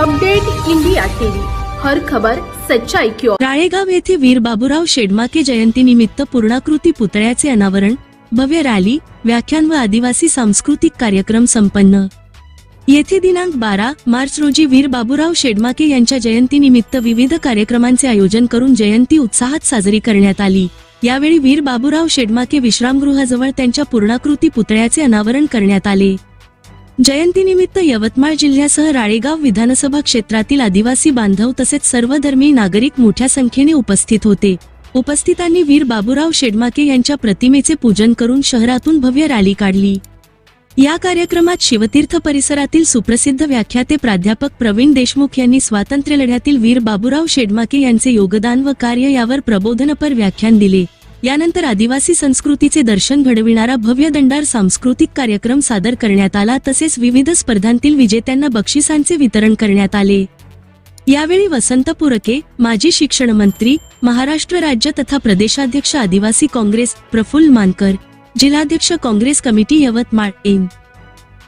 Update India TV, हर खबर सच्चाई की ओर। राळेगाव येथे वीर बाबूराव शेडमाके जयंतीनिमित्त पूर्णाकृती पुतळ्याचे अनावरण, भव्य रॅली, व्याख्यान व आदिवासी सांस्कृतिक कार्यक्रम संपन्न। येथे दिनांक 12 मार्च रोजी वीर बाबूराव शेडमाके यांच्या जयंतीनिमित्त विविध कार्यक्रमांचे आयोजन करून जयंती उत्साहात साजरी करण्यात आली। यावेळी वीर बाबूराव शेडमाके विश्रामगृहाजवळ त्यांच्या पूर्णाकृती पुतळ्याचे अनावरण करण्यात आले। जयंतीनिमित्त यवतमाळ जिल्ह्यासह राळेगाव विधानसभा क्षेत्रातील आदिवासी बांधव तसेच सर्वधर्मीय नागरिक मोठ्या संख्येने उपस्थित होते। उपस्थितांनी वीर बाबूराव शेडमाके यांच्या प्रतिमेचे पूजन करून शहरातून भव्य रॅली काढली। या कार्यक्रमात शिवतीर्थ परिसरातील सुप्रसिद्ध व्याख्याते प्राध्यापक प्रवीण देशमुख यांनी स्वातंत्र्य लढ्यातील वीर बाबूराव शेडमाके यांचे योगदान व कार्य यावर प्रबोधनपर व्याख्यान दिले। यानंतर आदिवासी संस्कृतीचे दर्शन घडविणारा भव्य दंडार सांस्कृतिक कार्यक्रम सादर करण्यात आला। तसेच विविध स्पर्धांतील विजेत्यांना बक्षिसांचे वितरण करण्यात आले। यावेळी वसंत पुरके, माजी शिक्षण मंत्री, महाराष्ट्र राज्य तथा प्रदेशाध्यक्ष आदिवासी काँग्रेस प्रफुल्ल मानकर, जिल्हाध्यक्ष Congress committee Yavatmal M.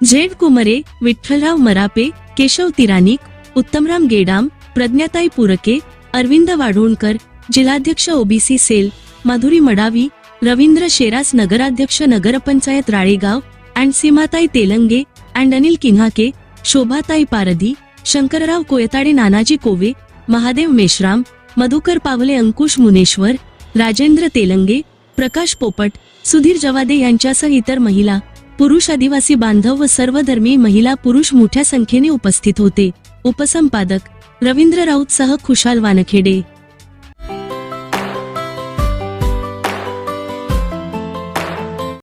Z Kumre, Vitthalrao Marape, Keshav Tiranik, Uttamram Gedam, Pragyatai Purke, Arvind Wadhonkar, जिल्हाध्यक्ष ओबीसी सेल, माधुरी मडावी, रवींद्र शेरास, नगराध्यक्ष नगरपंचायत राळेगाव अँड सीमाताई तेलंगे अँड अनिल किन्हाके, शोभाताई पारधी, शंकरराव कोयताडे, नानाजी कोवे, महादेव मेश्राम, मधुकर पावले, अंकुश मुनेश्वर, राजेंद्र तेलंगे, प्रकाश पोपट, सुधीर जवादे यांच्यासह इतर महिला, पुरुष, आदिवासी बांधव व सर्वधर्मीय महिला पुरुष मोठ्या संख्येने उपस्थित होते। उपसंपादक रवींद्र राऊत सह खुशाल वानखेडे।